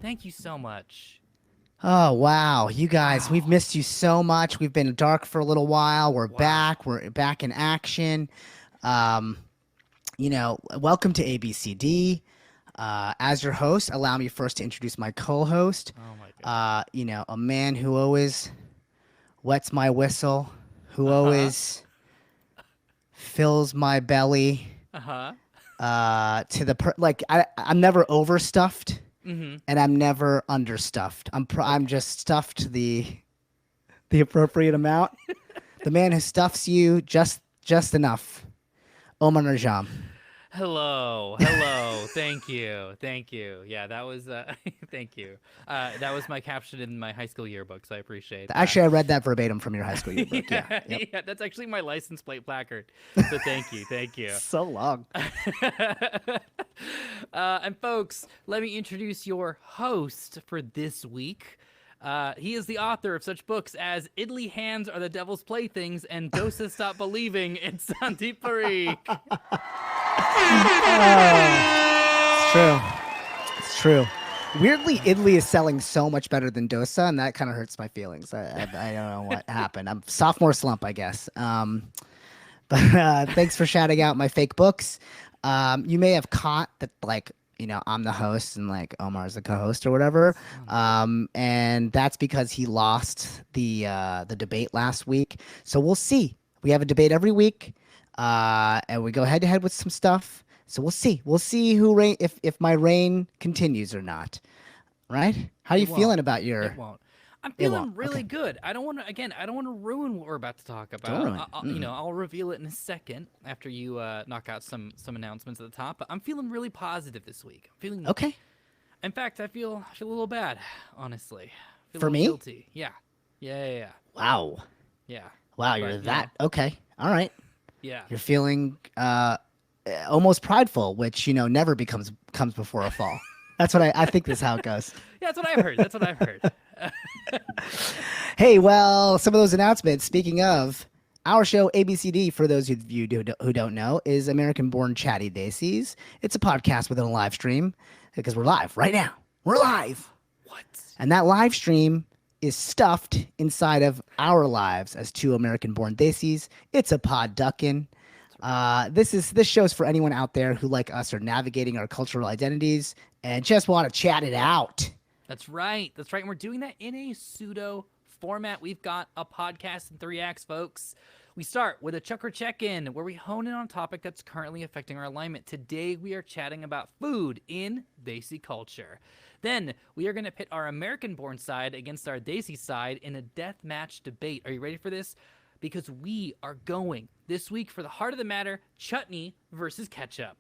Thank you so much. Oh, wow. You guys, we've missed you so much. We've been dark for a little while. We're Wow. back. We're back in action. Um, welcome to ABCD. As your host, allow me first to introduce my co-host. Oh my goodness. A man who always wets my whistle, who Uh-huh. always fills my belly Uh-huh. I'm never overstuffed Mm-hmm. and I'm never understuffed. I'm Okay. just stuffed the appropriate amount. The man who stuffs you just enough. Omar Najam. Hello. Hello. Thank you. Thank you. Yeah, that was thank you. That was my caption in my high school yearbook, so I appreciate that. Actually, I read that verbatim from your high school yearbook. Yeah. Yeah, Yep. yeah, that's actually my license plate placard. So thank you. Thank you. So long. And folks, let me introduce your host for this week. He is the author of such books as Idly Hands Are the Devil's Playthings and Dosa Stop Believing. It's Sandeep Parikh. It's true. It's true. Weirdly, Italy is selling so much better than Dosa, and that kind of hurts my feelings. I don't know what happened. I'm sophomore slump, I guess. But thanks for shouting out my fake books. You may have caught that, I'm the host and Omar's the co-host or whatever. And that's because he lost the debate last week. So we'll see. We have a debate every week, and we go head to head with some stuff. So we'll see. We'll see who reign if my reign continues or not. Right? How are It you feeling won't. about It your? won't. I'm It won't. feeling really Okay. good. I don't want to. Again, I don't want to ruin what we're about to talk Don't about. ruin. I'll reveal it in a second after you knock out some announcements at the top. But I'm feeling really positive this week. I'm feeling. Okay. In fact, I feel a little bad. Honestly, I feel a For little me? guilty. Yeah. Yeah. Yeah. Yeah. Wow. Yeah. Wow. You're But that. Okay. All right. yeah. You're feeling almost prideful, which never comes before a fall. That's what I think. This is how it goes. Yeah. That's what I've heard. That's what I've heard. Hey, well, some of those announcements. Speaking of our show, ABCD, for those of you who don't know, is American-born Chatty Desis. It's a podcast within a live stream because we're live right now. We're live, What? and that live stream is stuffed inside of our lives as two American-born Desis. It's a pod duckin'. This show's for anyone out there who, like us, are navigating our cultural identities and just want to chat it out. That's right. That's right. And we're doing that in a pseudo format. We've got a podcast in 3 acts, folks. We start with a Chucker check-in where we hone in on a topic that's currently affecting our alignment. Today, we are chatting about food in Desi culture. Then, we are going to pit our American-born side against our Desi side in a death match debate. Are you ready for this? Because we are going this week for the heart of the matter, chutney versus ketchup.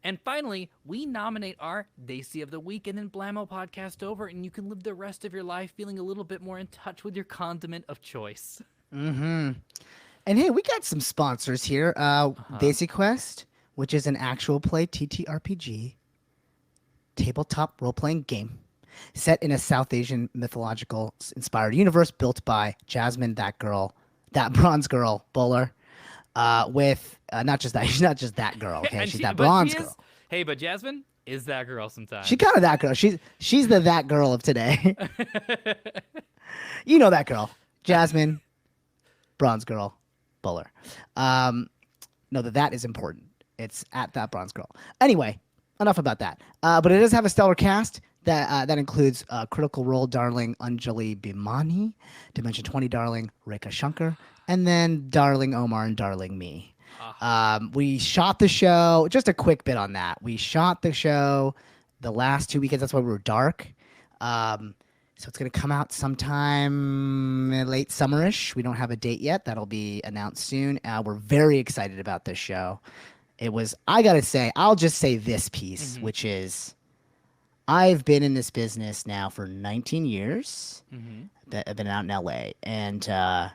And finally, we nominate our Desi of the Week and then blammo podcast over, and you can live the rest of your life feeling a little bit more in touch with your condiment of choice. And hey, we got some sponsors here. DesiQuest, which is an actual play TTRPG tabletop role playing game set in a South Asian mythological inspired universe built by Jasmine, that bronze girl bowler. With not just that, she's not just that girl. Okay, And she's she, that but she bronze is, girl. hey, but Jasmine is that girl She sometimes. kind of that girl. She's the that girl of today. You know that girl, Jasmine, bronze girl, bowler. No, that is important. It's at that bronze girl. Anyway, enough about that. But it does have a stellar cast that includes Critical Role darling Anjali Bhimani, Dimension 20 darling Rekha Shankar, and then darling Omar and darling me. We shot the show. Just a quick bit on that. We shot the show the last 2 weekends. That's why we were dark. So it's going to come out sometime late summerish. We don't have a date yet. That'll be announced soon. We're very excited about this show. I got to say, I'll just say this piece, which is I've been in this business now for 19 years. I've been out in LA. And I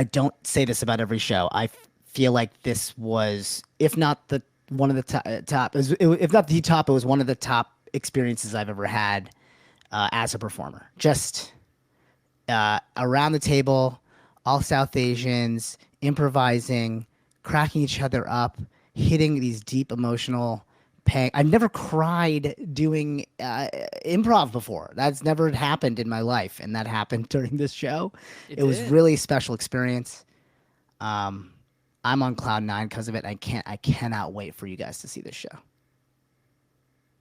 don't say this about every show. I feel like this was, if not the one of the top, if not the top, it was one of the top experiences I've ever had as a performer. Just around the table, all South Asians, improvising, cracking each other up, hitting these deep emotional paying. I've never cried doing improv before. That's never happened in my life, and that happened during this show. It It was did. really a special experience. Um, I'm on cloud nine because of it. I cannot wait for you guys to see this show.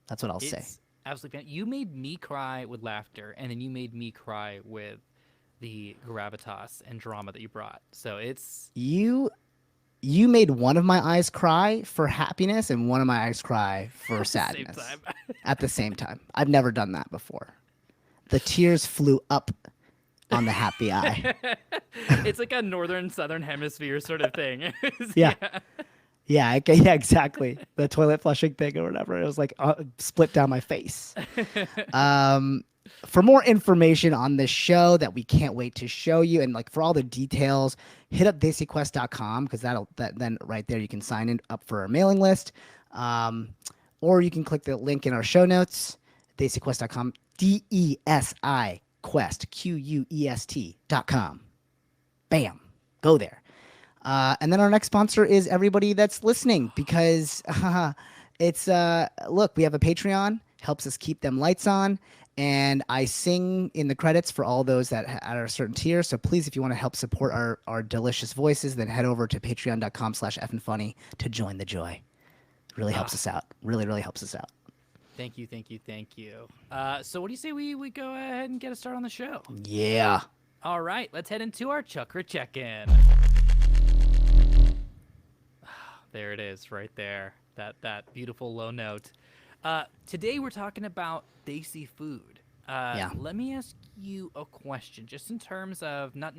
That's what I'll say. It's absolutely fan. You made me cry with laughter, and then you made me cry with the gravitas and drama that you brought. So it's You made one of my eyes cry for happiness and one of my eyes cry for at the same sadness time. at the same time. I've never done that before. The tears flew up on the happy eye. It's like a northern southern hemisphere sort of thing. Yeah. Yeah, yeah, exactly. The toilet flushing thing or whatever. It was like split down my face. For more information on this show that we can't wait to show you, and like for all the details, hit up DesiQuest.com because then right there you can sign in up for our mailing list, or you can click the link in our show notes, DesiQuest.com, DESI Quest QUEST.com. Bam, go there. And then our next sponsor is everybody that's listening because it's look, we have a Patreon, helps us keep them lights on, and I sing in the credits for all those that are a certain tier. So please, if you want to help support our delicious voices, then head over to patreon.com/EffinFunny to join the joy. It really helps us out. Really, really helps us out. Thank you. So what do you say we go ahead and get a start on the show? Yeah. All right, let's head into our Chucker check-in. There it is, right there. That beautiful low note. Today we're talking about Desi food. Yeah. Let me ask you a question, just in terms of not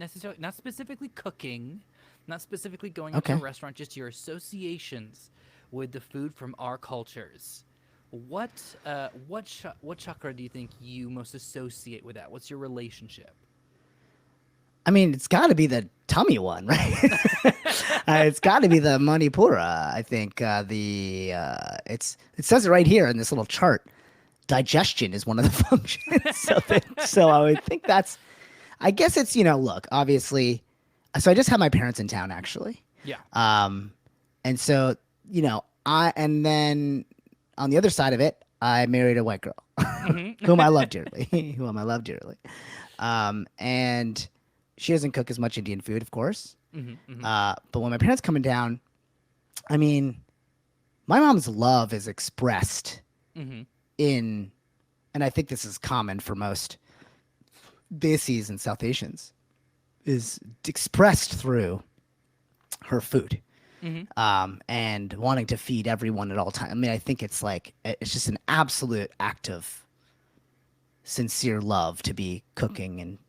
specifically cooking, not specifically going out to a restaurant, just your associations with the food from our cultures. What chakra do you think you most associate with that? What's your relationship? I mean, it's got to be the tummy one, right? It's got to be the Manipura. I think it says it right here in this little chart. Digestion is one of the functions. So I would think that's. I guess it's look, obviously. So I just had my parents in town actually. Yeah. And so and then on the other side of it, I married a white girl, whom I love dearly, and she doesn't cook as much Indian food, of course. But when my parents coming down, I mean, my mom's love is expressed in, and I think this is common for most Desis and South Asians, is expressed through her food. And wanting to feed everyone at all times. I mean, I think it's just an absolute act of sincere love to be cooking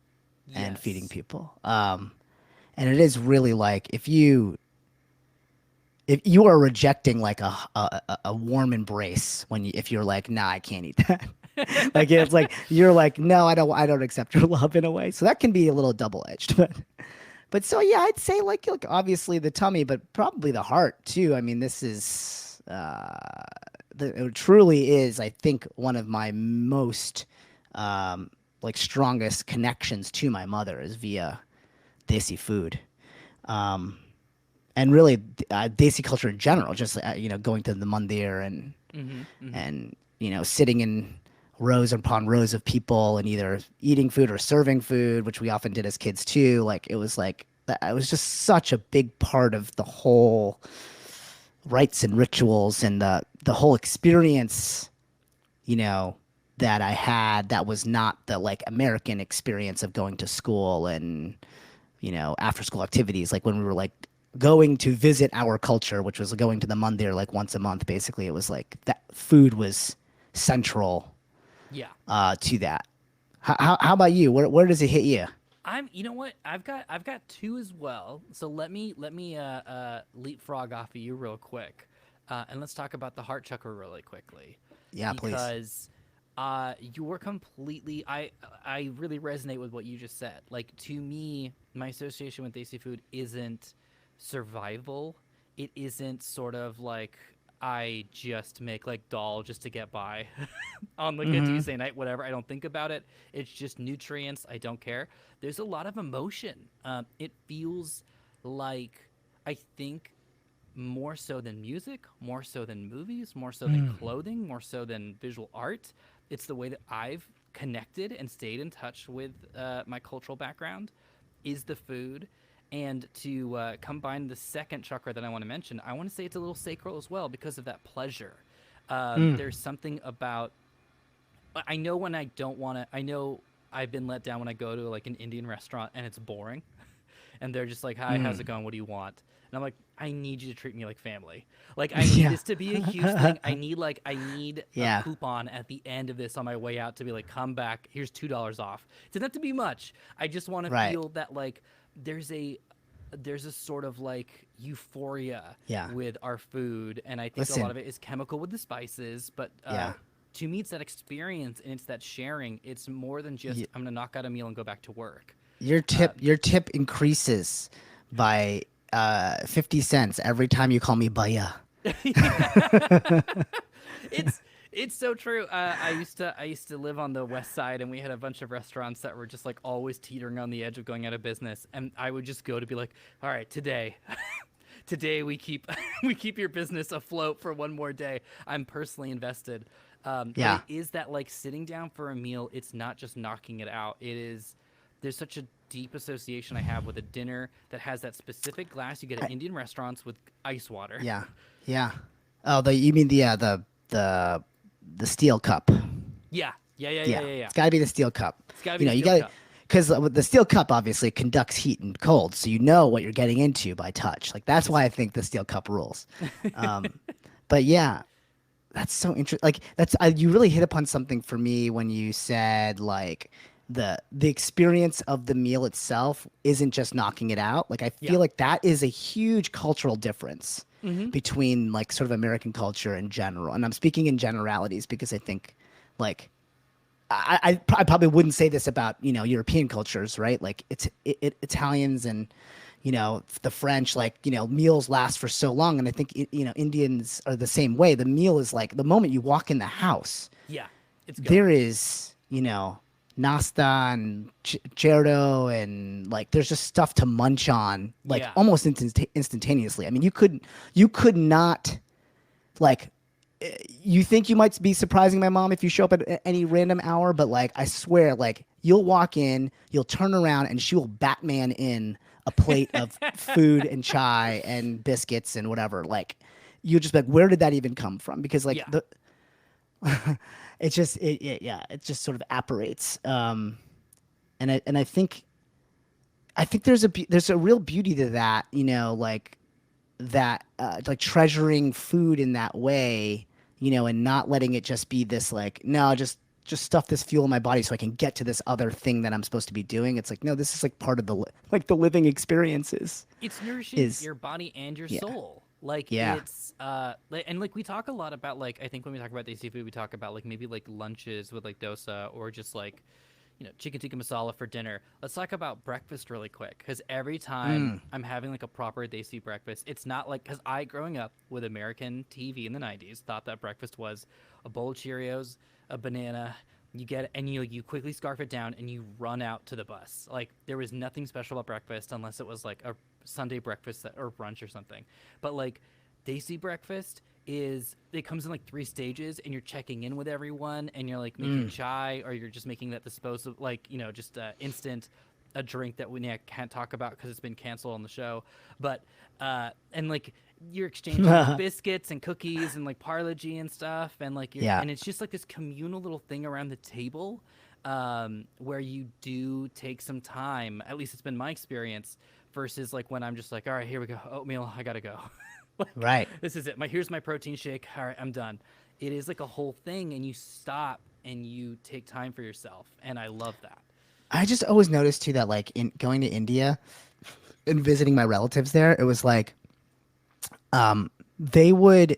and feeding people. And it is really like if you are rejecting like a warm embrace if you're like, nah, I can't eat that. Like it's like you're like, no, I don't accept your love in a way. So that can be a little double-edged, but so yeah, I'd say like obviously the tummy, but probably the heart too. I mean, this is it truly is, I think, one of my most strongest connections to my mother is via Desi food, and really Desi culture in general. Just going to the mandir and sitting in rows upon rows of people and either eating food or serving food, which we often did as kids too. Like it was just such a big part of the whole rites and rituals and the whole experience, that I had that was not the like American experience of going to school and, after school activities. Like when we were like going to visit our culture, which was going to the mandir like once a month, basically, it was like that food was central. Yeah. To that. How about you? Where does it hit you? You know what? I've got two as well. So let me leapfrog off of you real quick, and let's talk about the heart chakra really quickly. Yeah, please. Because you're completely. I really resonate with what you just said. Like to me, my association with Desi food isn't survival. It isn't sort of like I just make like dal just to get by on like a Tuesday night, whatever. I don't think about it. It's just nutrients. I don't care. There's a lot of emotion. It feels like, I think more so than music, more so than movies, more so than clothing, more so than visual art. It's the way that I've connected and stayed in touch with my cultural background is the food. And to combine the second chakra that I want to mention, I want to say it's a little sacral as well because of that pleasure. There's something about, I know when I don't want to, I know I've been let down when I go to like an Indian restaurant and it's boring and they're just like, hi, how's it going? What do you want? And I'm like, I need you to treat me like family. Like, I need this to be a huge thing. I need a coupon at the end of this on my way out to be like, come back. Here's $2 off. It doesn't have to be much. I just want to feel that like there's a sort of like euphoria with our food. And I think a lot of it is chemical with the spices, but to me, it's that experience and it's that sharing. It's more than just, I'm going to knock out a meal and go back to work. Your tip increases by 50 cents every time you call me Baya. It's so true. I used to live on the west side, and we had a bunch of restaurants that were just like always teetering on the edge of going out of business. And I would just go to be like, all right, today we keep your business afloat for one more day. I'm personally invested. But it is that like sitting down for a meal. It's not just knocking it out. There's such a deep association I have with a dinner that has that specific glass you get at Indian restaurants with ice water. Yeah. Oh, you mean the steel cup? Yeah. It's got to be the steel cup. It's got to be the steel cup. Because the steel cup obviously conducts heat and cold, so you know what you're getting into by touch. Like that's why I think the steel cup rules. But yeah, that's so interesting. Like you really hit upon something for me when you said like the experience of the meal itself isn't just knocking it out. Like I feel like that is a huge cultural difference between like sort of American culture in general. And I'm speaking in generalities because I think like I probably wouldn't say this about, European cultures, right? Like Italians and, the French, like, meals last for so long. And I think, Indians are the same way. The meal is like the moment you walk in the house. Yeah. There is, nasta and cerdo and like there's just stuff to munch on like almost instantaneously. I mean, you could not like you think you might be surprising my mom if you show up at any random hour, but like I swear, like you'll walk in, you'll turn around and she will Batman in a plate of food and chai and biscuits and whatever. Like you'll just be like, where did that even come from? Because like it just sort of apparates. And I think there's a real beauty to that, like that, like treasuring food in that way, and not letting it just be this like, no, just stuff this fuel in my body so I can get to this other thing that I'm supposed to be doing. It's like, no, this is like part of the living experiences. It's nourishing your body and your soul. Like it's and like we talk a lot about like I think when we talk about Desi food we talk about like maybe like lunches with like dosa or just like chicken tikka masala for dinner. Let's talk about breakfast really quick because every time I'm having like a proper Desi breakfast, it's not like because I growing up with American TV in the 90s thought that breakfast was a bowl of Cheerios, a banana. You get it, and you quickly scarf it down and you run out to the bus. Like there was nothing special about breakfast unless it was like a Sunday breakfast or brunch or something. But like Desi breakfast it comes in like 3 stages and you're checking in with everyone and you're like making chai or you're just making that disposable like just instant a drink that we can't talk about because it's been canceled on the show. But and like you're exchanging like, biscuits and cookies and like Parle-G and stuff and like and it's just like this communal little thing around the table where you do take some time. At least it's been my experience versus like when I'm just like, all right, here we go, oatmeal, I gotta go. Like, right. This is it. Here's my protein shake. All right, I'm done. It is like a whole thing, and you stop and you take time for yourself, and I love that. I just always noticed too that like in going to India and visiting my relatives there, it was like, they would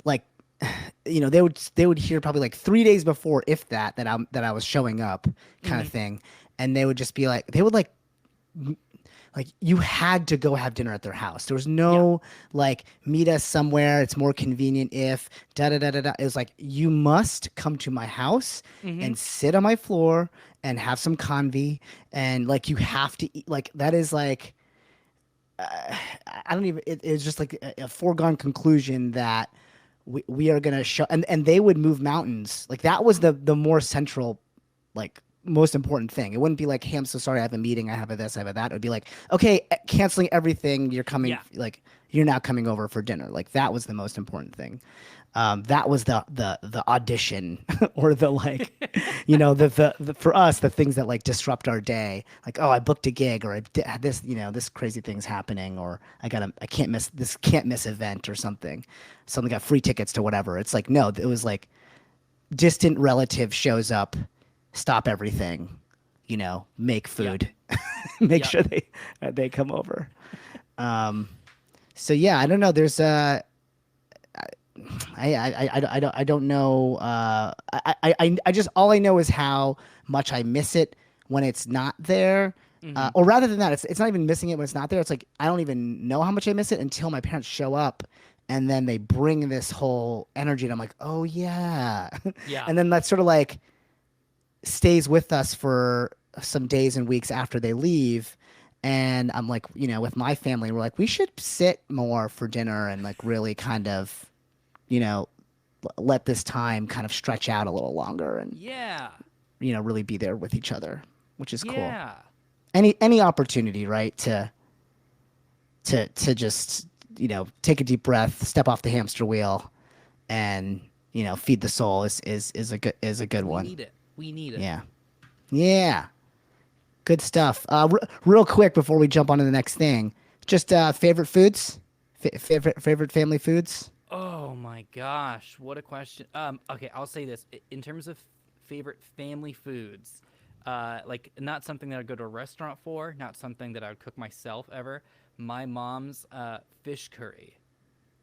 like, they would hear probably like 3 days before, if that I was showing up, kind of thing, and they would just be like, they would like you had to go have dinner at their house. There was no like meet us somewhere. It's more convenient if da da da da da. It was like you must come to my house and sit on my floor and have some convi and like you have to eat. Like that is like I don't even. It's just like a foregone conclusion that we are gonna show, and they would move mountains. Like that was the more central, like most important thing. It wouldn't be like, hey, I'm so sorry, I have a meeting, I have a this, I have a that. It would be like, okay, canceling everything. You're coming, Yeah. like you're now coming over for dinner. Like that was the most important thing. That was the audition or the like, the for us the things that like disrupt our day. Like, oh, I booked a gig, or this, this crazy thing's happening, or I can't miss this can't miss event or something. Someone got free tickets to whatever. It's like no, it was like distant relative shows up, stop everything, make Yeah. food, make Yeah. sure they come over. Um, so yeah, I don't know. There's I don't know. I just all I know is how much I miss it when it's not there. Hmm. Or rather than that, it's not even missing it when it's not there. It's like I don't even know how much I miss it until my parents show up, and then they bring this whole energy, and I'm like, oh yeah, Yeah. and then that sort of like stays with us for some days and weeks after they leave. And I'm like, with my family, we're like, we should sit more for dinner and like really kind of you know, let this time kind of stretch out a little longer and, Yeah. really be there with each other, which is cool. Yeah. Any opportunity, right, to just, take a deep breath, step off the hamster wheel and, feed the soul is a good We one. need it. We need it. Yeah. Yeah. Good stuff. Real quick before we jump on to the next thing, just favorite foods? Favorite family foods? Oh my gosh, what a question. Okay, I'll say this. In terms of favorite family foods, like not something that I'd go to a restaurant for, not something that I would cook myself ever. My mom's fish curry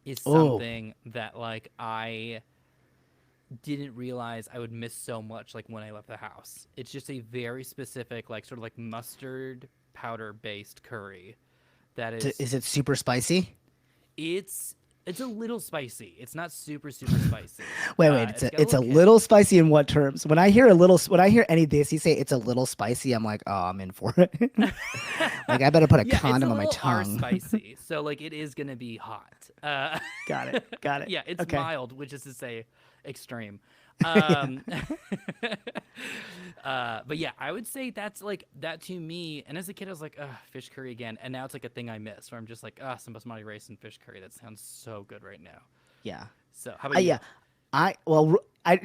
is Oh, something that like I didn't realize I would miss so much like when I left the house. It's just a very specific like sort of like mustard powder based curry that is is it super spicy? it's it's a little spicy. It's not super super spicy. Wait. It's It's got a a it's little a kick. little spicy in what terms? When I hear any Desi say it's a little spicy, I'm like, oh, I'm in for it. Like I better put a Yeah, it's a condom on my little R tongue. spicy. So like it is gonna be hot. Got it. Got it. Yeah, it's Okay. mild, which is to say extreme. Yeah. Um, but yeah, I would say that's like that to me. And as a kid, I was like, ugh, fish curry again. And now it's like a thing I miss where I'm just like, ah, some basmati rice and fish curry. That sounds so good right now. Yeah. So how about you? Yeah. I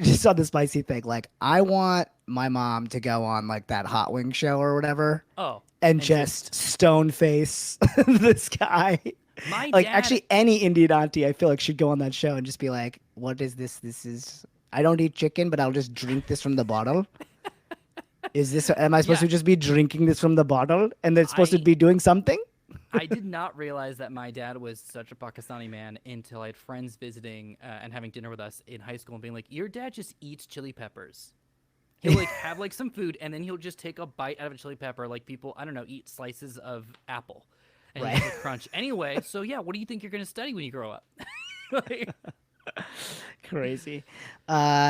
just saw the spicy thing. Like I want my mom to go on like that hot wing show or whatever Oh, and and just just stone face this guy. my Like dad. actually any Indian auntie I feel like should go on that show and just be like, what is this? This is I don't eat chicken, but I'll just drink this from the bottle. Is this am I supposed Yeah, to just be drinking this from the bottle and they're supposed to I be doing something? I did not realize that my dad was such a Pakistani man until I had friends visiting and having dinner with us in high school and being like, "Your dad just eats chili peppers. He'll like have like some food and then he'll just take a bite out of a chili pepper, like people I don't know eat slices of apple, and he'll Right. just like crunch anyway. So yeah, what do you think you're gonna study when you grow up? Like, Crazy.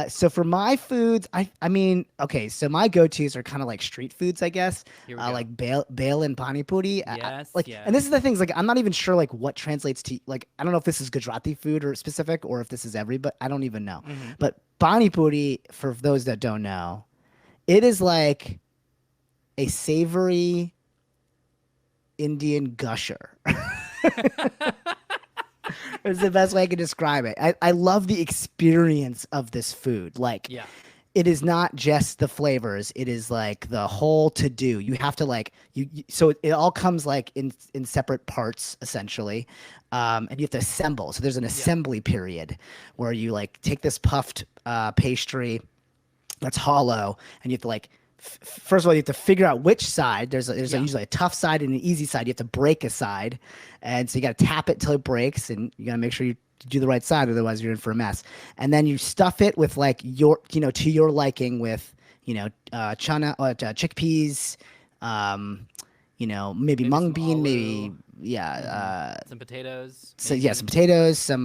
So for my foods, I mean, okay, so my go-tos are kind of like street foods, I guess. here we go. Like bale and pani puri. Yes, Like, and this yes. is the things. Like, I'm not even sure like what translates to like. I don't know if this is Gujarati food or specific, or if this is every. But I don't even know. Hmm. But pani puri, for those that don't know, it is like a savory Indian gusher. It's the best way I can describe it. I love the experience of this food. Like, Yeah, it is not just the flavors. It is like the whole to do. You have to like so it all comes like in separate parts essentially, and you have to assemble. So there's an yeah, assembly period where you like take this puffed pastry that's hollow, and you have to like first of all you have to figure out which side. There's yeah. usually a tough side and an easy side. You have to break a side, and so you got to tap it till it breaks, and you got to make sure you do the right side, otherwise you're in for a mess. And then you stuff it with like your to your liking with chana chickpeas, maybe Maybe mung some bean, maybe aloo, yeah. hmm some potatoes, So yeah, some maybe. potatoes, some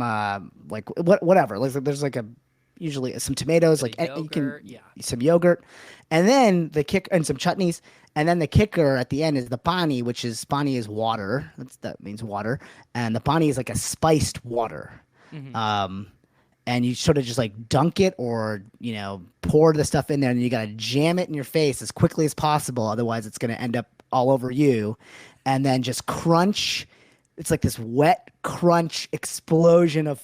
like whatever. Like there's like a usually some tomatoes, Bit like of you can yogurt, yeah. some yogurt, and then and some chutneys, and then the kicker at the end is the pani, which is pani is water. That means water, and the pani is like a spiced water. Hmm. Um, and you sort of just like dunk it or pour the stuff in there, and you gotta jam it in your face as quickly as possible, otherwise it's gonna end up all over you, and then just crunch. It's like this wet crunch explosion of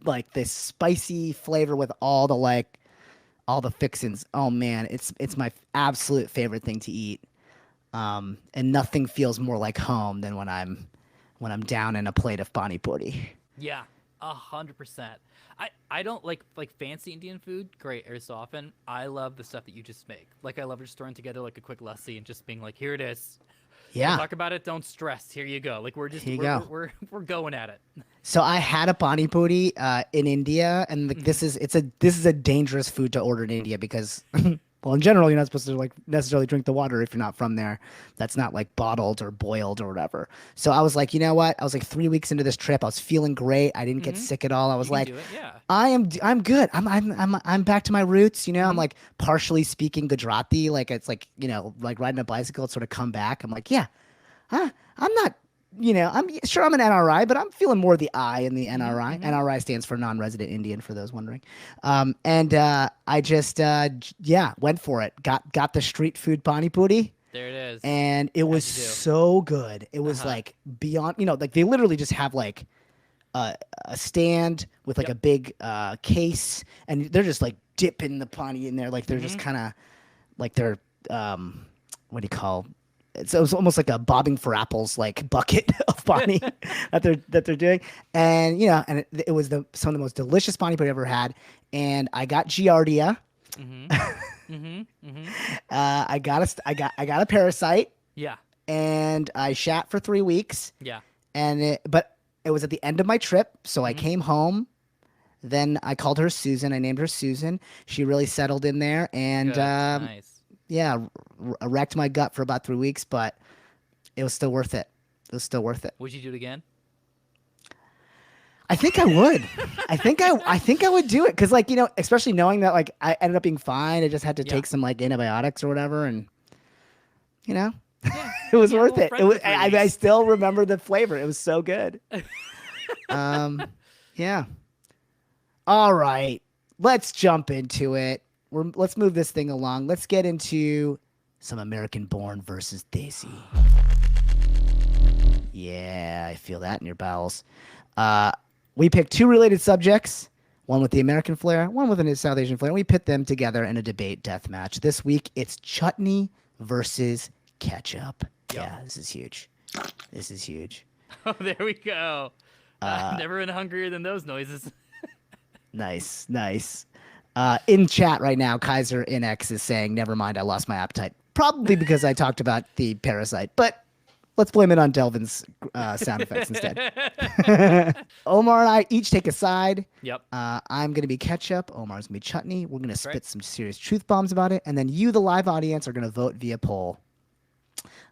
like this spicy flavor with all the fixins. Oh man, it's my absolute favorite thing to eat. And nothing feels more like home than when I'm down in a plate of pani puri. Yeah, 100%. I don't like fancy Indian food. Great, every so often. I love the stuff that you just make. Like I love just throwing together like a quick lassi and just being like, here it is. Don't Yeah, talk about it. Don't stress. Here you go. Like here you go. we're going at it. So I had a pani puri in India, and this is a dangerous food to order in India because, well, in general, you're not supposed to like necessarily drink the water if you're not from there. That's not like bottled or boiled or whatever. So I was like, you know what? I was like 3 weeks into this trip. I was feeling great. I didn't get sick at all. I was You can like, do it. Yeah. I'm good. I'm back to my roots. I'm Mhm. like partially speaking Gujarati. Like it's like like riding a bicycle. It's sort of come back. I'm like, yeah, I'm not. I'm sure I'm an NRI, but I'm feeling more the I in the Mhm. NRI. Mhm. NRI stands for non-resident Indian, for those wondering. And I just went for it. Got the street food pani puri, There it is. and it was How'd you do? so good. It was Uh-huh. like beyond. Like they literally just have like a stand with like Yep. a big case, and they're just like dipping the pani in there, like they're just Mhm. kind of like they're what do you call? It was almost like a bobbing for apples like bucket of pani that they're doing, and it was some of the most delicious pani puri I've ever had, and I got giardia. Mhm. Mhm. Mhm. I got a parasite, Yeah. and I shat for 3 weeks, Yeah. but it was at the end of my trip, so I Mhm. came home. Then I called her Susan. I named her Susan. She really settled in there, and Good. Nice. yeah, wrecked my gut for about 3 weeks, but it was still worth it. It was still worth it. Would you do it again? I think I would. I think I would do it because, like, especially knowing that, like, I ended up being fine. I just had to Yeah. take some like antibiotics or whatever, and you know, Yeah. it was Yeah, worth little it. friend for 3 I weeks. still remember the flavor. It was so good. Yeah. All right, let's jump into it. Let's move this thing along. Let's get into some American-born versus Desi. Yeah, I feel that in your bowels. We picked two related subjects, one with the American flair, one with a South Asian flair. And we pit them together in a debate death match. This week, it's chutney versus ketchup. Yep. Yeah, this is huge. This is huge. Oh, there we go. Never been hungrier than those noises. Nice, nice. In chat right now, Kaiser Inex is saying, "Never mind, I lost my appetite." Probably because I talked about the parasite, but let's blame it on Delvin's sound effects instead. Omar and I each take a side. Yep. I'm going to be ketchup. Omar's going to be chutney. We're going to spit right. some serious truth bombs about it. And then you, the live audience, are going to vote via poll.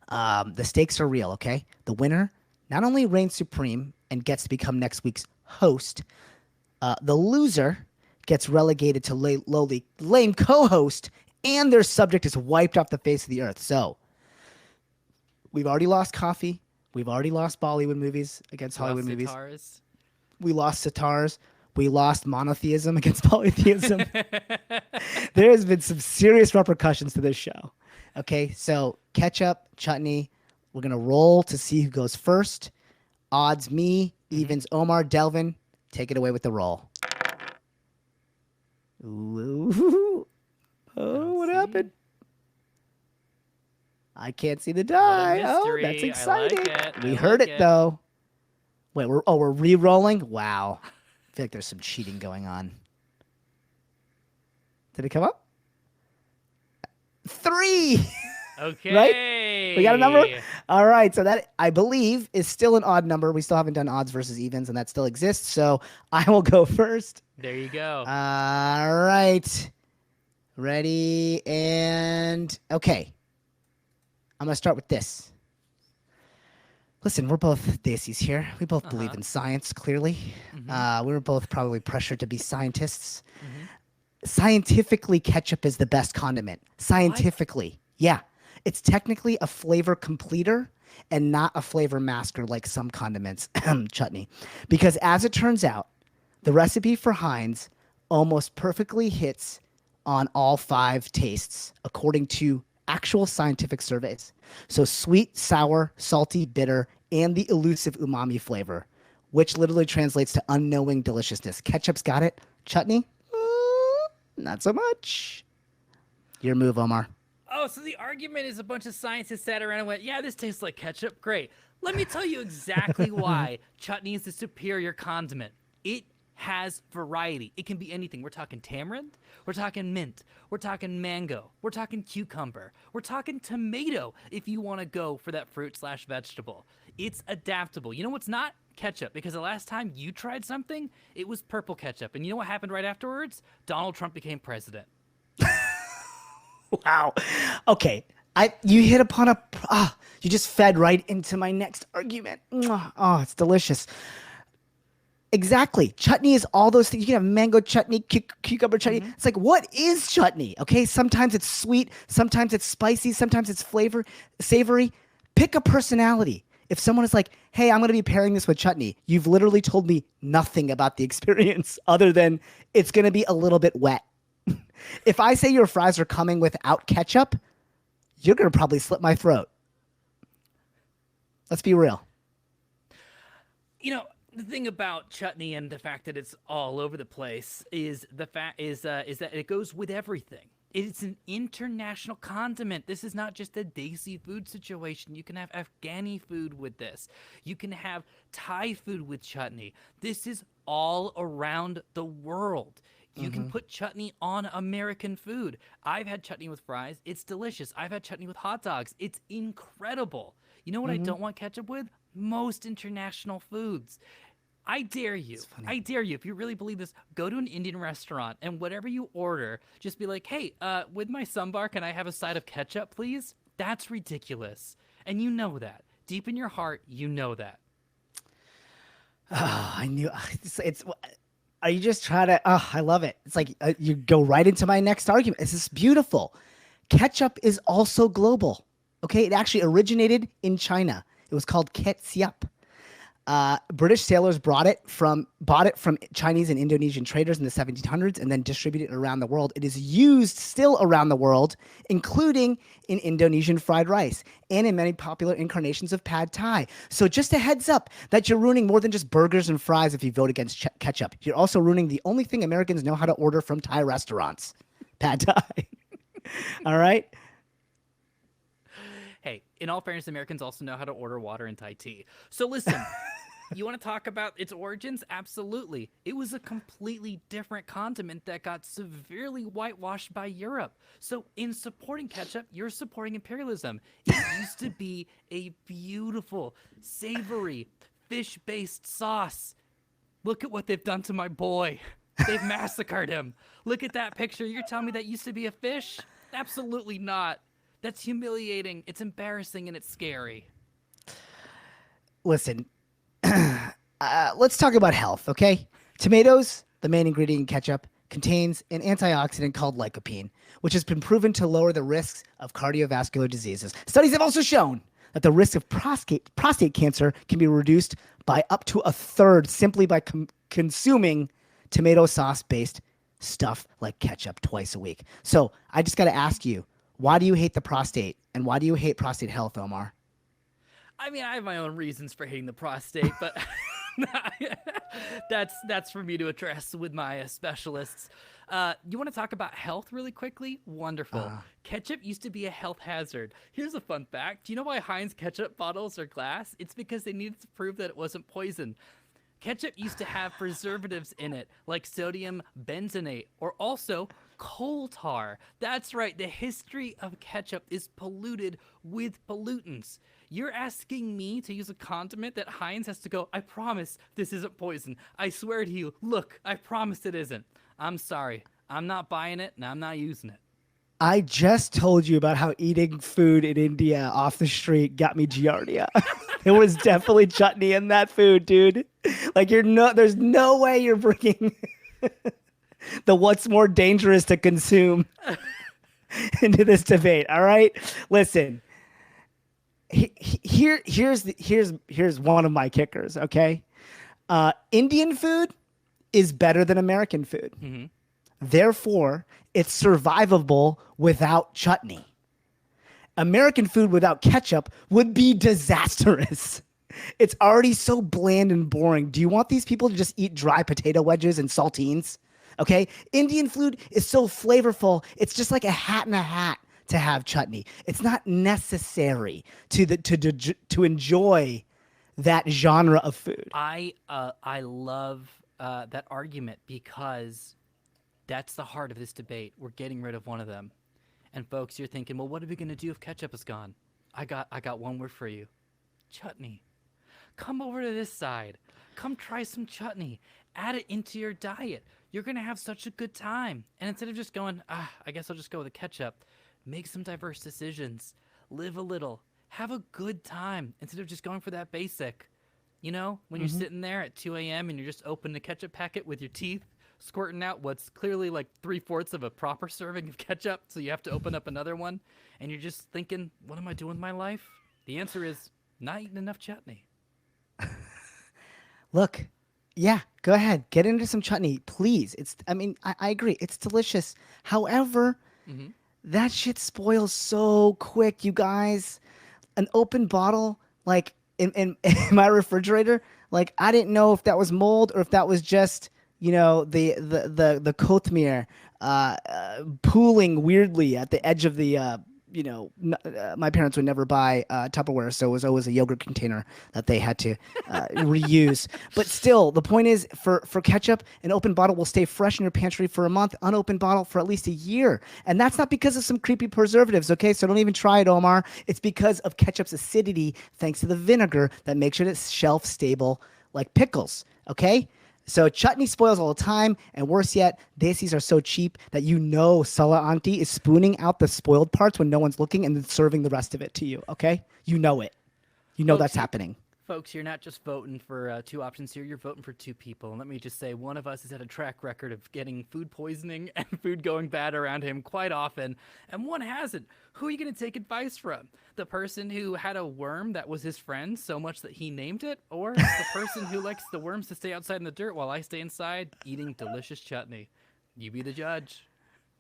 The stakes are real, okay? The winner not only reigns supreme and gets to become next week's host, the loser gets relegated to lowly, lame co-host, and their subject is wiped off the face of the earth. So, we've already lost coffee. We've already lost Bollywood movies against Hollywood movies. Sitars. We lost sitars. We lost monotheism against polytheism. There has been some serious repercussions to this show. Okay, so ketchup, chutney. We're going to roll to see who goes first. Odds me, evens Omar, Delvin. Take it away with the roll. Ooh. Oh, what happened? I can't see the die. Oh, that's mystery. I exciting. like it. We I heard like it it. though. Wait, we're re-rolling? Wow. I feel like there's some cheating going on. Did it come up? 3. Okay. We got a number? All right. So that, I believe, is still an odd number. We still haven't done odds versus evens, and that still exists. So I will go first. There you go. All right. Ready and okay. I'm going to start with this. Listen, we're both Desis here. We both believe Uh-huh. in science, clearly. We were both probably pressured to be scientists. Mm-hmm. Scientifically, ketchup is the best condiment. What? Scientifically. Yeah. It's technically a flavor completer and not a flavor masker like some condiments, chutney. Because as it turns out, the recipe for Heinz almost perfectly hits on all 5 tastes according to actual scientific surveys. So sweet, sour, salty, bitter, and the elusive umami flavor, which literally translates to unknowing deliciousness. Ketchup's got it. Chutney? Not so much. Your move, Omar. Oh, so the argument is a bunch of scientists sat around and went, yeah, this tastes like ketchup. Great. Let me tell you exactly why chutney is the superior condiment. It has variety. It can be anything. We're talking tamarind. We're talking mint. We're talking mango. We're talking cucumber. We're talking tomato if you want to go for that fruit/vegetable. It's adaptable. You know what's not? Ketchup. Because the last time you tried something, it was purple ketchup. And you know what happened right afterwards? Donald Trump became president. Wow. Okay. You hit upon you just fed right into my next argument. Mwah. Oh, it's delicious. Exactly. Chutney is all those things. You can have mango chutney, cucumber chutney. It's like, what is chutney? Okay. Sometimes it's sweet. Sometimes it's spicy. Sometimes it's savory. Pick a personality. If someone is like, hey, I'm going to be pairing this with chutney, you've literally told me nothing about the experience other than it's going to be a little bit wet. If I say your fries are coming without ketchup, you're going to probably slit my throat. Let's be real. You know, the thing about chutney and the fact that it's all over the place is that it goes with everything. It's an international condiment. This is not just a Desi food situation. You can have Afghani food with this. You can have Thai food with chutney. This is all around the world. You can put chutney on American food. I've had chutney with fries. It's delicious. I've had chutney with hot dogs. It's incredible. You know what I don't want ketchup with? Most international foods. I dare you. If you really believe this, go to an Indian restaurant and whatever you order, just be like, hey, with my sambar, can I have a side of ketchup, please? That's ridiculous. And you know that. Deep in your heart, you know that. Oh, I knew it's are you just trying to I love it. It's like you go right into my next argument. This is beautiful. Ketchup is also global. Okay, it actually originated in China. It was called ketchup. British sailors bought it from Chinese and Indonesian traders in the 1700s and then distributed it around the world. It is used still around the world, including in Indonesian fried rice and in many popular incarnations of pad thai. So just a heads up that you're ruining more than just burgers and fries if you vote against ketchup. You're also ruining the only thing Americans know how to order from Thai restaurants, pad thai. All right? Hey, in all fairness, Americans also know how to order water and Thai tea. So listen, you want to talk about its origins? Absolutely. It was a completely different condiment that got severely whitewashed by Europe. So in supporting ketchup, you're supporting imperialism. It used to be a beautiful, savory, fish-based sauce. Look at what they've done to my boy. They've massacred him. Look at that picture. You're telling me that used to be a fish? Absolutely not. That's humiliating. It's embarrassing and it's scary. Listen, let's talk about health, okay? Tomatoes, the main ingredient in ketchup, contains an antioxidant called lycopene, which has been proven to lower the risks of cardiovascular diseases. Studies have also shown that the risk of prostate cancer can be reduced by up to a third simply by consuming tomato sauce-based stuff like ketchup twice a week. So I just got to ask you, why do you hate the prostate, and why do you hate prostate health, Omar? I mean, I have my own reasons for hating the prostate, but that's for me to address with my specialists. You want to talk about health really quickly? Wonderful. Ketchup used to be a health hazard. Here's a fun fact. Do you know why Heinz ketchup bottles are glass? It's because they needed to prove that it wasn't poison. Ketchup used to have preservatives in it, like sodium benzoate, or also coal tar. That's right, the history of ketchup is polluted with pollutants. You're asking me to use a condiment that Heinz has to go, I promise this isn't poison. I swear to you, look, I promise it isn't. I'm sorry. I'm not buying it, and I'm not using it. I just told you about how eating food in India off the street got me giardia. There was definitely chutney in that food, dude. Like there's no way you're bringing the what's more dangerous to consume into this debate. All right, listen. Here's one of my kickers. Okay, Indian food is better than American food. Mm-hmm. Therefore, it's survivable without chutney. American food without ketchup would be disastrous. It's already so bland and boring. Do you want these people to just eat dry potato wedges and saltines? Okay? Indian food is so flavorful. It's just like a hat in a hat to have chutney. It's not necessary to enjoy that genre of food. I love that argument because that's the heart of this debate. We're getting rid of one of them. And folks, you're thinking, well, what are we going to do if ketchup is gone? I got one word for you. Chutney. Come over to this side. Come try some chutney. Add it into your diet. You're going to have such a good time. And instead of just going, I guess I'll just go with the ketchup, make some diverse decisions. Live a little. Have a good time instead of just going for that basic. You know, when you're sitting there at 2 a.m. and you're just opening a ketchup packet with your teeth, squirting out what's clearly like 3/4 of a proper serving of ketchup, so you have to open up another one, and you're just thinking, what am I doing with my life? The answer is not eating enough chutney. Look, yeah, go ahead. Get into some chutney, please. I agree. It's delicious. However, that shit spoils so quick, you guys. An open bottle, like in my refrigerator, like I didn't know if that was mold or if that was just, you know, the kothmir pooling weirdly at the edge of the my parents would never buy Tupperware, so it was always a yogurt container that they had to reuse. But still, the point is, for ketchup, an open bottle will stay fresh in your pantry for a month, unopened bottle for at least a year. And that's not because of some creepy preservatives, okay? So don't even try it, Omar. It's because of ketchup's acidity, thanks to the vinegar that makes sure it's shelf stable like pickles, okay? So chutney spoils all the time, and worse yet, desis are so cheap that Sala Auntie is spooning out the spoiled parts when no one's looking and then serving the rest of it to you, okay? You know it. You know that's happening. Folks, you're not just voting for two options here, you're voting for two people. And let me just say, one of us has had a track record of getting food poisoning and food going bad around him quite often, and one hasn't. Who are you going to take advice from? The person who had a worm that was his friend so much that he named it? Or the person who likes the worms to stay outside in the dirt while I stay inside eating delicious chutney? You be the judge.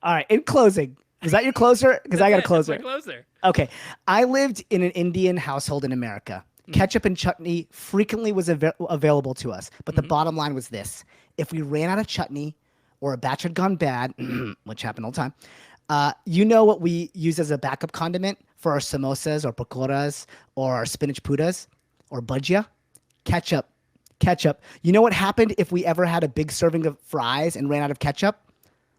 All right, in closing, is that your closer? Because I got a closer. That's my closer. Okay, I lived in an Indian household in America. Ketchup and chutney frequently was available to us, but the bottom line was this. If we ran out of chutney or a batch had gone bad, which happened all the time, you know what we use as a backup condiment for our samosas or pakoras or our spinach pudas or bhajia? Ketchup. Ketchup. You know what happened if we ever had a big serving of fries and ran out of ketchup?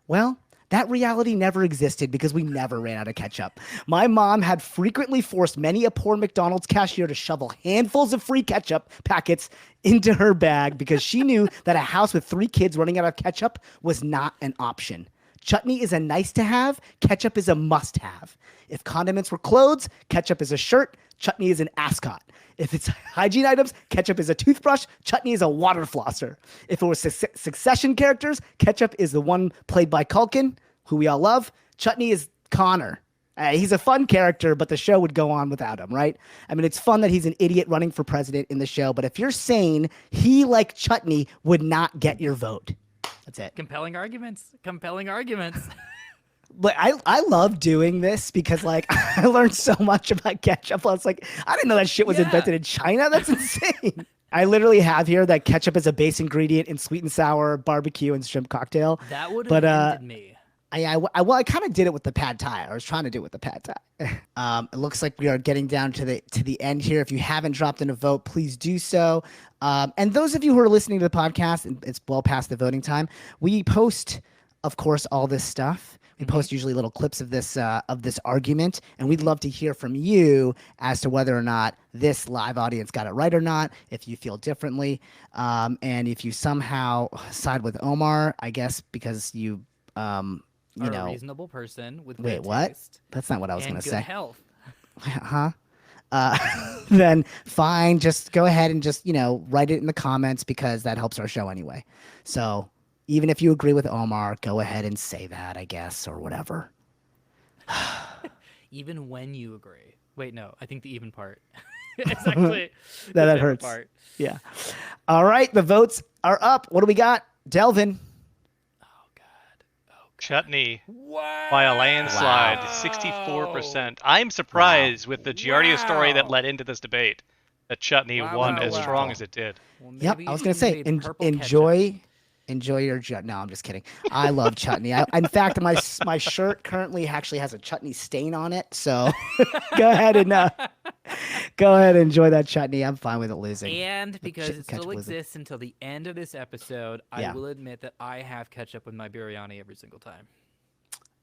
Well, that reality never existed because we never ran out of ketchup. My mom had frequently forced many a poor McDonald's cashier to shovel handfuls of free ketchup packets into her bag because she knew that a house with 3 kids running out of ketchup was not an option. Chutney is a nice to have, ketchup is a must have. If condiments were clothes, ketchup is a shirt, chutney is an ascot. If it's hygiene items, ketchup is a toothbrush, chutney is a water flosser. If it was Succession characters, ketchup is the one played by Culkin, who we all love. Chutney is Connor. He's a fun character, but the show would go on without him, right? I mean, it's fun that he's an idiot running for president in the show, but if you're sane, he, like chutney, would not get your vote. That's it. Compelling arguments. Compelling arguments. But I love doing this because, like, I learned so much about ketchup. I was like, I didn't know that shit was invented in China. That's insane. I literally have here that ketchup is a base ingredient in sweet and sour barbecue and shrimp cocktail. That would have ended me. I kind of did it with the pad thai. I was trying to do it with the pad thai. It looks like we are getting down to the end here. If you haven't dropped in a vote, please do so. And those of you who are listening to the podcast, and it's well past the voting time, we post, of course, all this stuff. We post usually little clips of this argument, and we'd love to hear from you as to whether or not this live audience got it right or not, if you feel differently, and if you somehow side with Omar, I guess because you you are a know, reasonable person with wait, good what? taste That's not what I was and going to good say. health. Huh? Then fine, just go ahead and just, write it in the comments because that helps our show anyway. So even if you agree with Omar, go ahead and say that, I guess, or whatever. Even when you agree. Wait, no, I think the even part. It's actually the That better hurts. part. Yeah. All right, the votes are up. What do we got? Delvin. Oh God. Chutney Wow. by a landslide, Wow. 64%. I'm surprised with the Giardia story that led into this debate that Chutney Wow, won wow, as wow. strong as it did. Well, Yep, maybe I was she gonna say made purple enjoy your chutney. No, I'm just kidding. I love chutney. In fact, my shirt currently actually has a chutney stain on it. So go ahead and enjoy that chutney. I'm fine with it losing. And because it ketchup still losing. exists until the end of this episode, I Yeah. will admit that I have ketchup with my biryani every single time.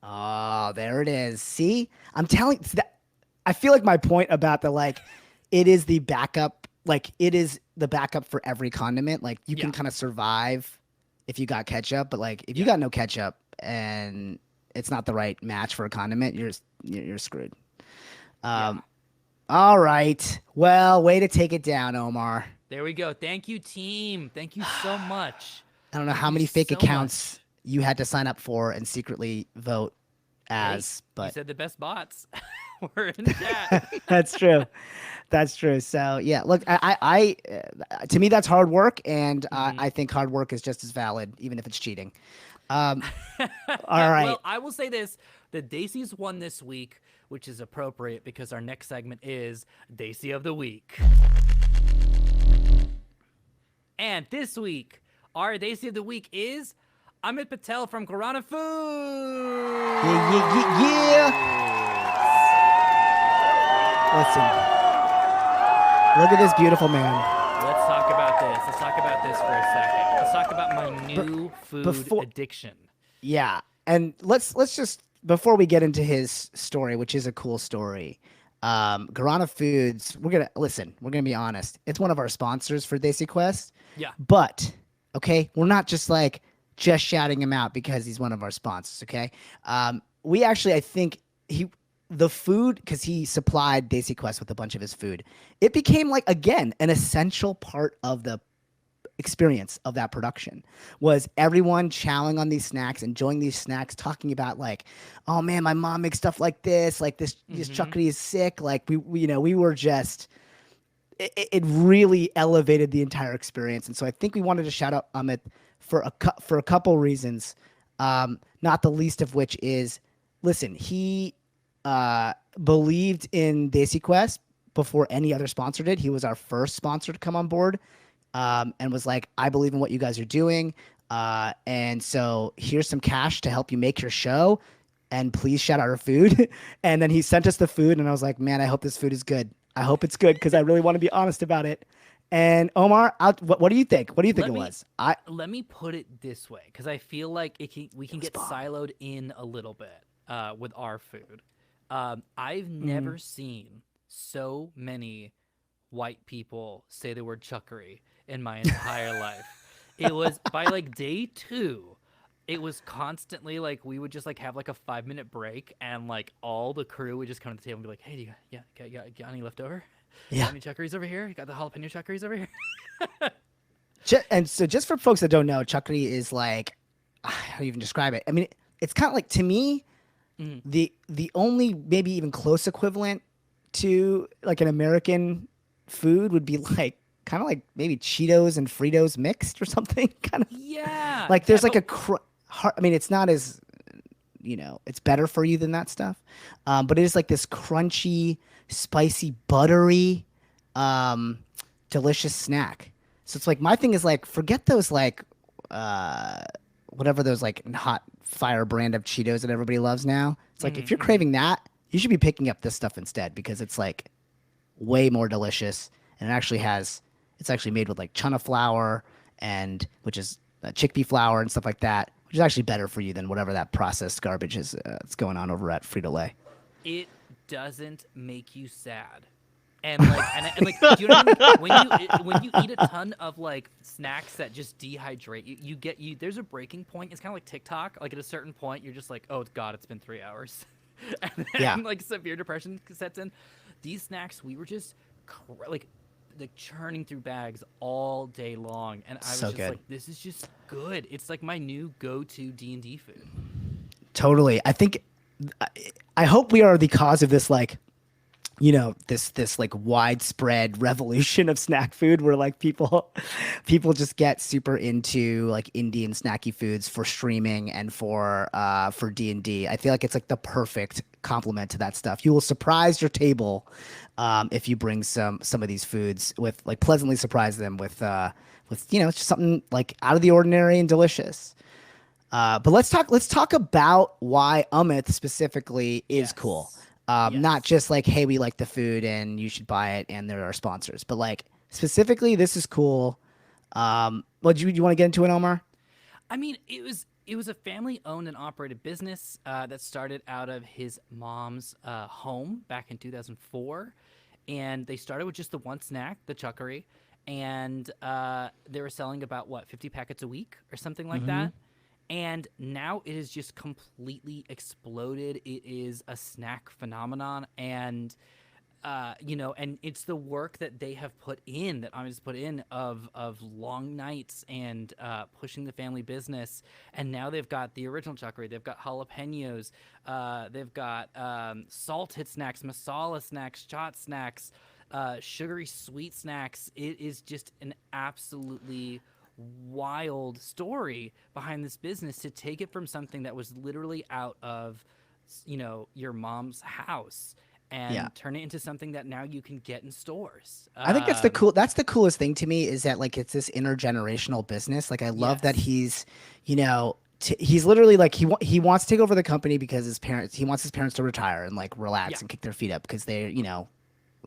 Oh, there it is. See, I'm telling that. I feel like my point about it is the backup. Like it is the backup for every condiment. Like you can Yeah. kind of survive if you got ketchup, but like if you Yeah. got no ketchup and it's not the right match for a condiment, you're screwed. Yeah. All right. Well, way to take it down, Omar. There we go. Thank you, team. Thank you so much. I don't know Thank how you many fake so accounts much. you had to sign up for and secretly vote as, You but said the best bots were in the chat. that's true. That's true. So yeah, look, to me that's hard work, and I think hard work is just as valid, even if it's cheating. All right. Well, I will say this: the Desis won this week, which is appropriate because our next segment is Desi of the Week. And this week, our Desi of the Week is Amit Patel from Gharana Food. Yeah. Listen. Look at this beautiful man. Let's talk about this. Let's talk about this for a second. Let's talk about my new food addiction. Yeah, and let's just before we get into his story, which is a cool story. Gharana Foods. We're gonna be honest. It's one of our sponsors for DesiQuest. Yeah. But okay, we're not just shouting him out because he's one of our sponsors. Okay. We actually, I think the food, because he supplied DesiQuest with a bunch of his food, it became again an essential part of the experience of that production. Was everyone chowing on these snacks, enjoying these snacks, talking about oh man, my mom makes stuff like this this chutney is sick. We were just it really elevated the entire experience. And so I think we wanted to shout out Amit for a couple reasons, not the least of which is, listen, he believed in DesiQuest before any other sponsor did. He was our first sponsor to come on board, and was like, I believe in what you guys are doing, and so here's some cash to help you make your show, and please shout out our food. And then he sent us the food, and I was like, man, I hope this food is good. I hope it's good because I really want to be honest about it. And Omar, what do you think? What do you think it was? Let me put it this way, because I feel like we can get siloed in a little bit with our food. I've never seen so many white people say the word chuckery in my entire life. It was by day 2, it was constantly we would just have a 5-minute break, and all the crew would just come to the table and be like, hey, do you got any leftover? Yeah. Got any chuckeries over here? You got the jalapeno chuckeries over here? And so just for folks that don't know, chuckery is how do you even describe it? I mean, it's kind of to me, the only maybe even close equivalent to an American food would be kind of maybe Cheetos and Fritos mixed or something. Kind of. Yeah. There's I mean, it's not as, it's better for you than that stuff. But it is this crunchy, spicy, buttery, delicious snack. So it's my thing is forget those whatever those hot fire brand of Cheetos that everybody loves now. It's if you're craving that, you should be picking up this stuff instead, because it's way more delicious, and it's actually made with chana flour, and which is chickpea flour and stuff like that, which is actually better for you than whatever that processed garbage is that's going on over at Frito-Lay. It doesn't make you sad And like, do you know what I mean? When you eat a ton of like snacks that just dehydrate you, there's a breaking point. It's kind of like TikTok. Like at a certain point, you're just like, oh God, it's been 3 hours, and then Yeah. like severe depression sets in. These snacks, we were just like churning through bags all day long, and I was So just good. like, this is just good. It's like my new go-to D&D food. Totally. I think I hope we are the cause of this, like, you know, this like widespread revolution of snack food where like people just get super into like Indian snacky foods for streaming and for D&D. I feel like it's like the perfect complement to that stuff. You will surprise your table if you bring some of these foods with like pleasantly surprise them with you know, it's just something like out of the ordinary and delicious. But let's talk about why Amit specifically is cool. Yes. Not Yes. just like, hey, we like the food and you should buy it and they're our sponsors, but like specifically, this is cool. What do you want to get into it, Omar? I mean, it was a family-owned and operated business that started out of his mom's home back in 2004, and they started with just the one snack, the chuckery, and they were selling about 50 packets a week or something like that. And now it has just completely exploded. It is a snack phenomenon, and you know, and it's the work that they have put in, that Amit's put in, of long nights and pushing the family business. And now they've got the original chuckery, they've got jalapenos, they've got salted snacks, masala snacks, shot snacks, sugary sweet snacks. It is just an absolutely wild story behind this business to take it from something that was literally out of, you know, your mom's house and Yeah. turn it into something that now you can get in stores. I think that's the coolest thing to me is that like it's this intergenerational business. Like I love that Yes. he's, you know, he's literally like he wants to take over the company because he wants his parents to retire and like relax Yeah. and kick their feet up because they, you know,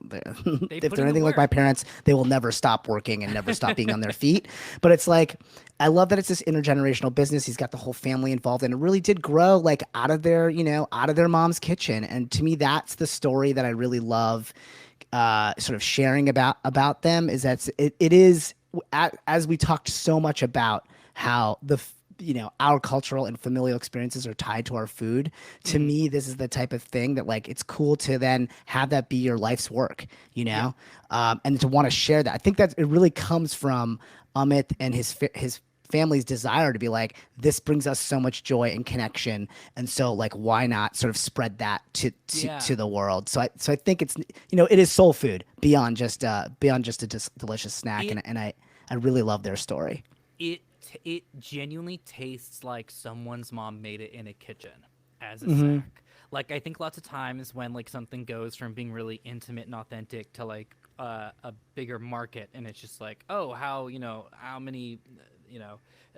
They if put they're in the anything like my work. parents, they will never stop working and never stop being on their feet. But it's like, I love that it's this intergenerational business. He's got the whole family involved, and it really did grow like out of their, you know, out of their mom's kitchen. And to me, that's the story that I really love, sort of sharing about them. Is that it is, as we talked so much about how you know, our cultural and familial experiences are tied to our food. To me, this is the type of thing that like it's cool to then have that be your life's work, you know, and to want to share that. I think that it really comes from Amit and his family's desire to be like, this brings us so much joy and connection, and so like why not sort of spread that to the world. So I think it's, you know, it is soul food beyond just a delicious snack, and I really love their story. It genuinely tastes like someone's mom made it in a kitchen as a snack. Like I think lots of times when like something goes from being really intimate and authentic to like a bigger market, and it's just like, oh, how many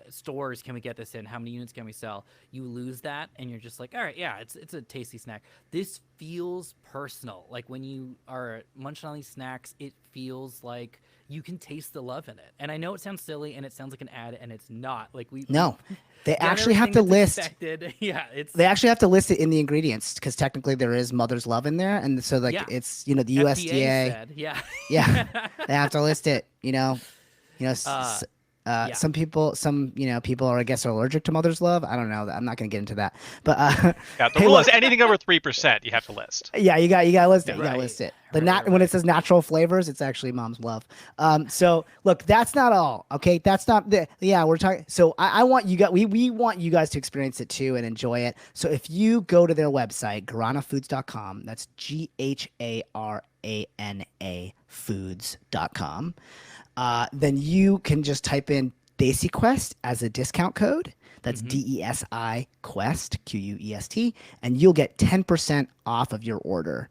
stores can we get this in? How many units can we sell? You lose that, and you're just like, all right, yeah, it's a tasty snack. This feels personal. Like when you are munching on these snacks, it feels like you can taste the love in it. And I know it sounds silly and it sounds like an ad, and it's not. Like They get actually have to everything that's list. expected. Yeah, They actually have to list it in the ingredients because technically there is mother's love in there, and so like Yeah. it's, you know, the FDA USDA. said, yeah. Yeah, they have to list it. You know, Yeah. some people, people are, I guess, are allergic to mother's love. I don't know. I'm not going to get into that. But Yeah, the hey, rule look, is anything over 3% you have to list. yeah, you got to list it. You got to Right. list it. Right. When it says natural flavors, it's actually mom's love. So look, that's not all. Okay, that's not the. Yeah, we're talking. So I want you guys. We want you guys to experience it too and enjoy it. So if you go to their website, gharanafoods.com, that's GHARANA foods.com. Then you can just type in DesiQuest as a discount code. That's DESI Quest, QUEST, and you'll get 10% off of your order.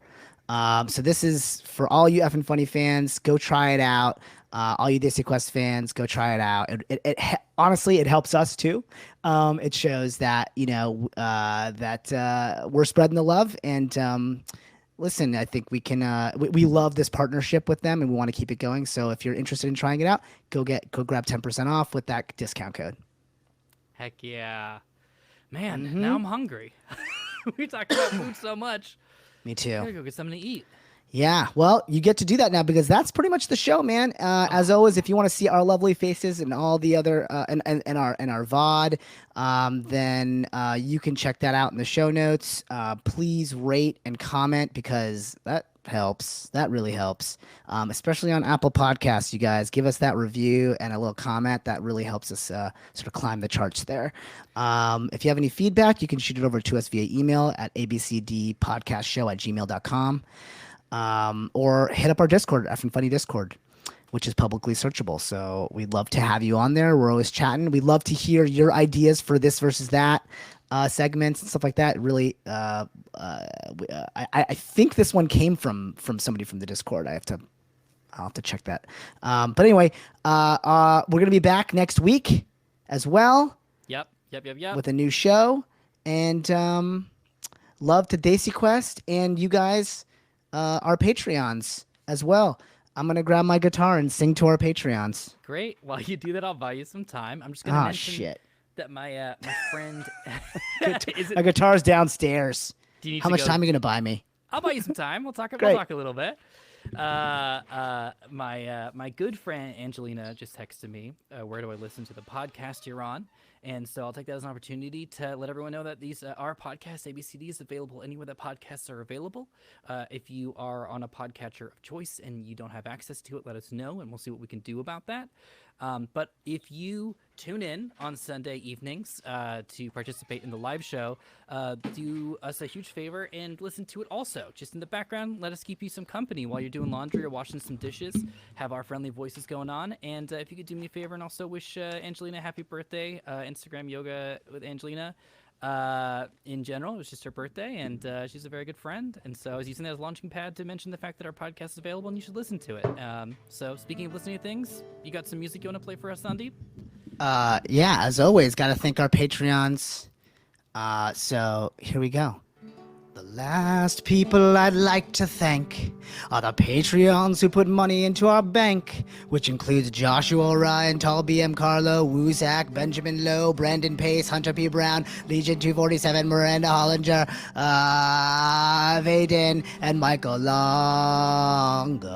So this is for all you EffinFunny fans. Go try it out. All you DesiQuest fans, go try it out. It honestly, it helps us too. It shows that, you know, that we're spreading the love, and listen, I think we can. We love this partnership with them, and we want to keep it going. So if you're interested in trying it out, go grab 10% off with that discount code. Heck yeah. Man, now I'm hungry. We talked about food so much. Me I gotta too. go get something to eat. Yeah, well, you get to do that now because that's pretty much the show, man. As always, if you want to see our lovely faces and all the other and our VOD, then you can check that out in the show notes. Please rate and comment because that helps. That really helps, especially on Apple Podcasts. You guys give us that review and a little comment. That really helps us sort of climb the charts there. If you have any feedback, you can shoot it over to us via email at abcdpodcastshow@gmail.com. Or hit up our Discord, EffinFunny Discord, which is publicly searchable. So we'd love to have you on there. We're always chatting. We'd love to hear your ideas for this versus that segments and stuff like that. Really, I think this one came from somebody from the Discord. I'll have to check that. But anyway, we're gonna be back next week as well. Yep. With a new show, and love to DesiQuest and you guys. Our Patreons as well. I'm gonna grab my guitar and sing to our Patreons. Great. While you do that, I'll buy you some time. I'm just gonna mention that my friend my guitar's downstairs. How much time are you gonna buy me? I'll buy you some time. We'll talk a little bit. My good friend Angelina just texted me. Where do I listen to the podcast you're on? And so I'll take that as an opportunity to let everyone know that these our podcast, ABCD, is available anywhere that podcasts are available. If you are on a podcatcher of choice and you don't have access to it, let us know, and we'll see what we can do about that. But if you tune in on Sunday evenings to participate in the live show, do us a huge favor and listen to it also. Just in the background, let us keep you some company while you're doing laundry or washing some dishes. Have our friendly voices going on. And if you could do me a favor and also wish Angelina a happy birthday, Instagram Yoga with Angelina. In general, it was just her birthday, and she's a very good friend. And so I was using that as a launching pad to mention the fact that our podcast is available and you should listen to it. So speaking of listening to things, you got some music you want to play for us, Sandeep? Yeah, as always, got to thank our Patreons. So here we go. The last people I'd like to thank are the Patreons who put money into our bank, which includes Joshua Ryan, Tall BM Carlo, Wuzak, Benjamin Lowe, Brandon Pace, Hunter P. Brown, Legion 247, Miranda Hollinger, Vaden, and Michael Longa.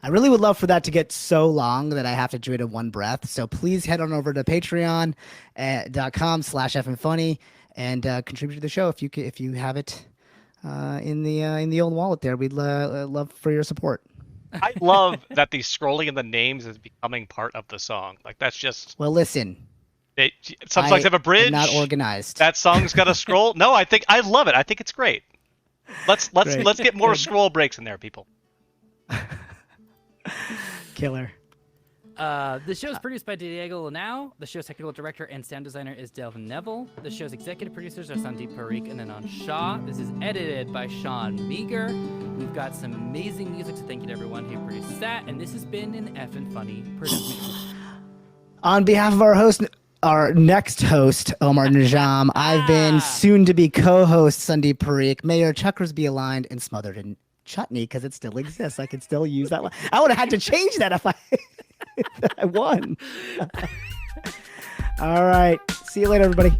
I really would love for that to get so long that I have to do it in one breath. So please head on over to patreon.com/EffinFunny and contribute to the show if you have it in the old wallet there. We'd love for your support. I love that the scrolling of the names is becoming part of the song. Like that's just. Well, listen. Some songs have a bridge. I'm not organized. That song's got a scroll. No, I love it. I think it's great. Let's get more scroll breaks in there, people. Killer. The show is produced by Diego Lanao. The show's technical director and sound designer is Delvin Neville. The show's executive producers are Sandeep Parikh and Anand Shah. This is edited by Sean Meager. We've got some amazing music, so thank you to everyone who produced that. And this has been an EffinFunny production. On behalf of our next host, Omar Najam, I've been soon-to-be co-host Sandeep Parikh. May your chakras be aligned and smothered in chutney because it still exists. I could still use that one. I would have had to change that if I won. All right. See you later, everybody.